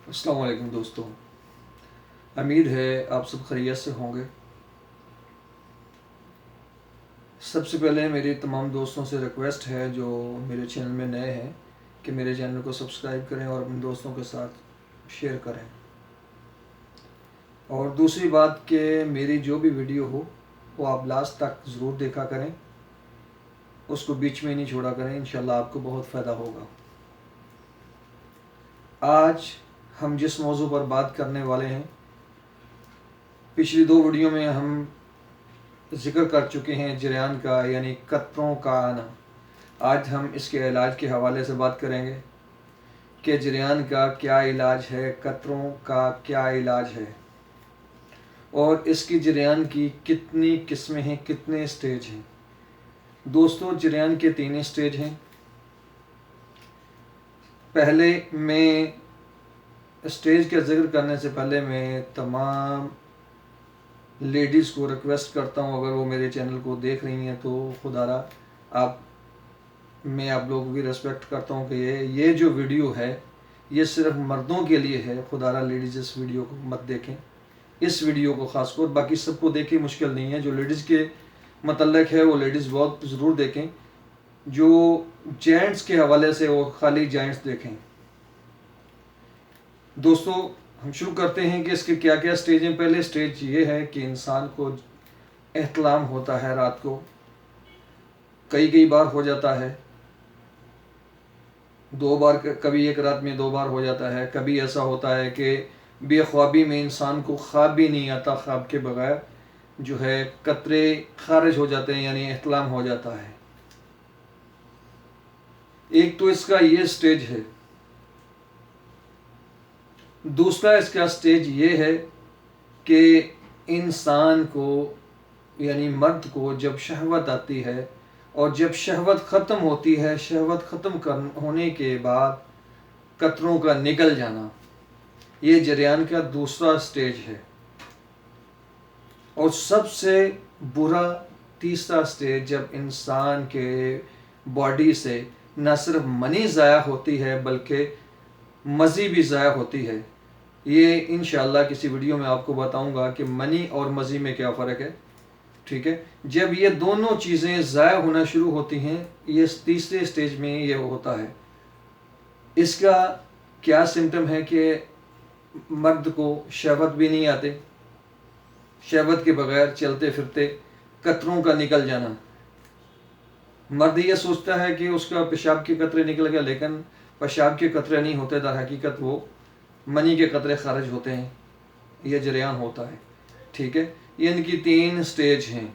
अस्सलाम वालेकुम दोस्तों। उम्मीद है आप सब खैरियत से होंगे। सबसे पहले मेरे तमाम दोस्तों से रिक्वेस्ट है जो मेरे चैनल में नए हैं कि मेरे चैनल को सब्सक्राइब करें और अपने दोस्तों के साथ शेयर करें। और दूसरी बात कि मेरी जो भी वीडियो हो वो आप लास्ट तक ज़रूर देखा करें, उसको बीच में नहीं छोड़ा करें, इंशाल्लाह आपको बहुत फ़ायदा होगा। आज हम जिस मौजू पर बात करने वाले हैं, पिछली दो वीडियो में हम जिक्र कर चुके हैं जरियान का, यानी कतरों का आना। आज हम इसके इलाज के हवाले से बात करेंगे कि जरियान का क्या इलाज है, कतरों का क्या इलाज है और इसकी जरियान की कितनी किस्में हैं, कितने स्टेज हैं। दोस्तों, जरियान के 3 स्टेज हैं। पहले मैं स्टेज का जिक्र करने से पहले मैं तमाम लेडीज़ को रिक्वेस्ट करता हूँ, अगर वो मेरे चैनल को देख रही हैं तो खुदारा मैं आप लोगों की रिस्पेक्ट करता हूँ कि ये जो वीडियो है ये सिर्फ मर्दों के लिए है। खुदारा लेडीज़ इस वीडियो को मत देखें, इस वीडियो को ख़ास कर, बाकी सबको देखें, मुश्किल नहीं है। जो लेडीज़ के मतलब है वो लेडीज़ बहुत ज़रूर देखें। जो जेंट्स के हवाले से वो खाली जेंट्स देखें। दोस्तों, हम शुरू करते हैं कि इसके क्या क्या स्टेज हैं। पहले स्टेज ये है कि इंसान को एहतलाम होता है रात को, कई बार हो जाता है, 2 बार, कभी एक रात में 2 बार हो जाता है। कभी ऐसा होता है कि बेख्वाबी में इंसान को ख्वाब भी नहीं आता, ख्वाब के बगैर जो है कतरे खारिज हो जाते हैं, यानी एहतलाम हो जाता है। एक तो इसका ये स्टेज है। दूसरा इसका स्टेज ये है कि इंसान को, यानी मर्द को जब शहवत आती है और जब शहवत ख़त्म होती है, शहवत ख़त्म होने के बाद कतरों का निकल जाना, ये जरियान का दूसरा स्टेज है। और सबसे बुरा तीसरा स्टेज, जब इंसान के बॉडी से न सिर्फ मनी ज़ाया होती है बल्कि मज़ी भी ज़ाया होती है। ये इंशाअल्लाह किसी वीडियो में आपको बताऊंगा कि मनी और मज़ी में क्या फ़र्क है, ठीक है। जब ये दोनों चीज़ें ज़ाया होना शुरू होती हैं, ये तीसरे स्टेज में ये होता है। इसका क्या सिम्टम है कि मर्द को शहवत भी नहीं आते, शहवत के बगैर चलते फिरते कतरों का निकल जाना। मर्द ये सोचता है कि उसका पेशाब के कतरे निकल गए, लेकिन पेशाब के कतरे नहीं होते, दर हकीकत वो मनी के कतरे खारिज होते हैं। यह जरियान होता है, ठीक है। ये इनकी 3 स्टेज हैं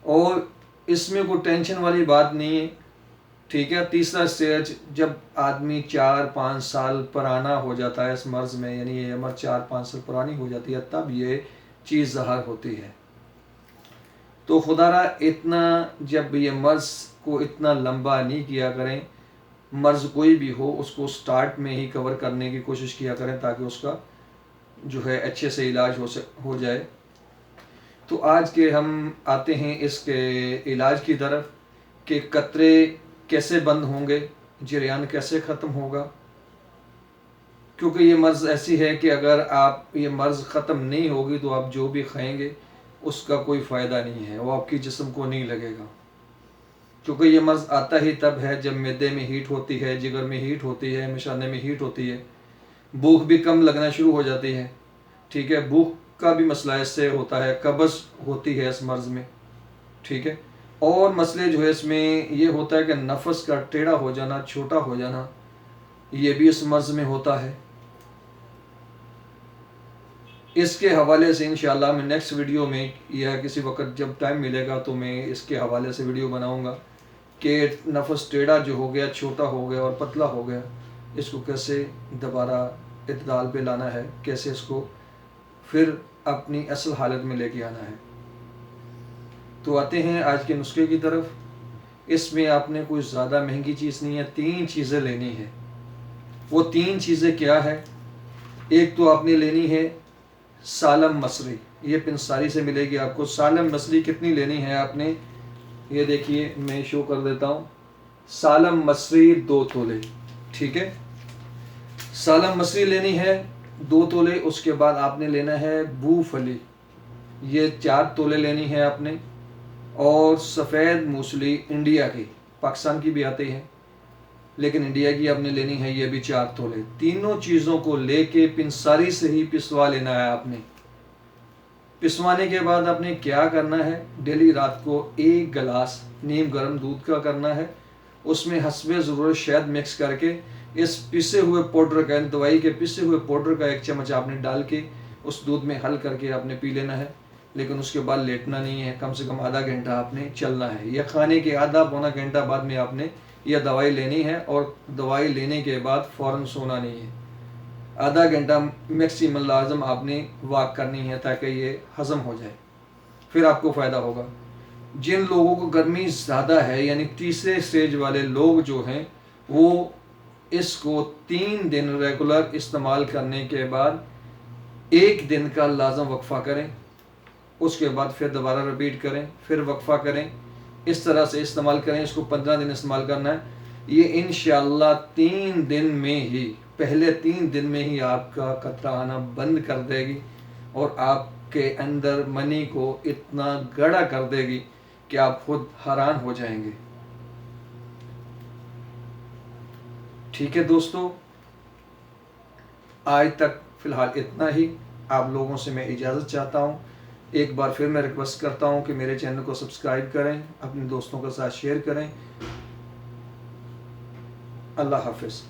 और इसमें कोई टेंशन वाली बात नहीं है, ठीक है। तीसरा स्टेज, जब आदमी 4-5 साल पुराना हो जाता है इस मर्ज़ में, यानी ये उम्र 4-5 साल पुरानी हो जाती है, तब ये चीज़ ज़ाहिर होती है। तो खुदारा इतना, जब ये मर्ज़ को इतना लंबा नहीं किया करें, मर्ज़ कोई भी हो उसको स्टार्ट में ही कवर करने की कोशिश किया करें ताकि उसका जो है अच्छे से इलाज हो जाए। तो आज के हम आते हैं इसके इलाज की तरफ कि कतरे कैसे बंद होंगे, जरियान कैसे ख़त्म होगा। क्योंकि ये मर्ज़ ऐसी है कि अगर आप ये मर्ज़ ख़त्म नहीं होगी तो आप जो भी खाएंगे उसका कोई फ़ायदा नहीं है, वो आपकी जिस्म को नहीं लगेगा। क्योंकि ये मर्ज़ आता ही तब है जब मैदे में हीट होती है, जिगर में हीट होती है, मिशाने में हीट होती है, भूख भी कम लगना शुरू हो जाती है, ठीक है। भूख का भी मसला इससे होता है, कब्ज़ होती है इस मर्ज़ में, ठीक है। और मसले जो है इसमें ये होता है कि नफस का टेढ़ा हो जाना, छोटा हो जाना, ये भी इस मर्ज़ में होता है। इसके हवाले से इंशाअल्लाह मैं नेक्स्ट वीडियो में या किसी वक्त जब टाइम मिलेगा तो मैं इसके हवाले से वीडियो बनाऊंगा कि नफस टेढ़ा जो हो गया, छोटा हो गया और पतला हो गया, इसको कैसे दोबारा इत्दाल पे लाना है, कैसे इसको फिर अपनी असल हालत में लेके आना है। तो आते हैं आज के नुस्खे की तरफ। इसमें आपने कोई ज़्यादा महंगी चीज़ नहीं है, 3 चीज़ें लेनी है। वो 3 चीज़ें क्या है? एक तो आपने लेनी है सालम मसरी, ये पिंसारी से मिलेगी आपको। सालम मसरी कितनी लेनी है आपने, ये देखिए मैं शो कर देता हूँ। सालम मसरी 2 तोले, ठीक है। सालम मसरी लेनी है 2 तोले। उसके बाद आपने लेना है बूफली, ये 4 तोले लेनी है आपने। और सफ़ेद मूसली इंडिया की, पाकिस्तान की भी आती है लेकिन इंडिया की आपने लेनी है, ये भी 4 तोले। तीनों चीज़ों को लेके पिंसारी से ही पिसवा लेना है आपने। पिसवाने के बाद आपने क्या करना है, डेली रात को 1 गिलास नीम गर्म दूध का करना है, उसमें हस्बे ज़रूरत शहद मिक्स करके इस पिसे हुए पाउडर का, दवाई के पिसे हुए पाउडर का 1 चम्मच आपने डाल के उस दूध में हल करके आपने पी लेना है। लेकिन उसके बाद लेटना नहीं है, कम से कम आधा घंटा आपने चलना है। यह खाने के आधा पौना घंटा बाद में आपने यह दवाई लेनी है और दवाई लेने के बाद फ़ौरन सोना नहीं है। आधा घंटा मैक्सिमम लाजम आपने वॉक करनी है ताकि ये हज़म हो जाए, फिर आपको फ़ायदा होगा। जिन लोगों को गर्मी ज़्यादा है, यानी तीसरे स्टेज वाले लोग जो हैं, वो इसको 3 दिन रेगुलर इस्तेमाल करने के बाद 1 दिन का लाजम वक्फ़ा करें, उसके बाद फिर दोबारा रिपीट करें, फिर वक्फ़ा करें। इस तरह से इस्तेमाल करें। इसको 15 दिन इस्तेमाल करना है। ये इंशाअल्लाह 3 दिन में ही, पहले 3 दिन में ही आपका कतरा आना बंद कर देगी और आपके अंदर मनी को इतना गड़ा कर देगी कि आप खुद हैरान हो जाएंगे। ठीक है दोस्तों, आज तक फ़िलहाल इतना ही। आप लोगों से मैं इजाज़त चाहता हूँ। एक बार फिर मैं रिक्वेस्ट करता हूँ कि मेरे चैनल को सब्सक्राइब करें, अपने दोस्तों के साथ शेयर करें। अल्लाह हाफ़िज़।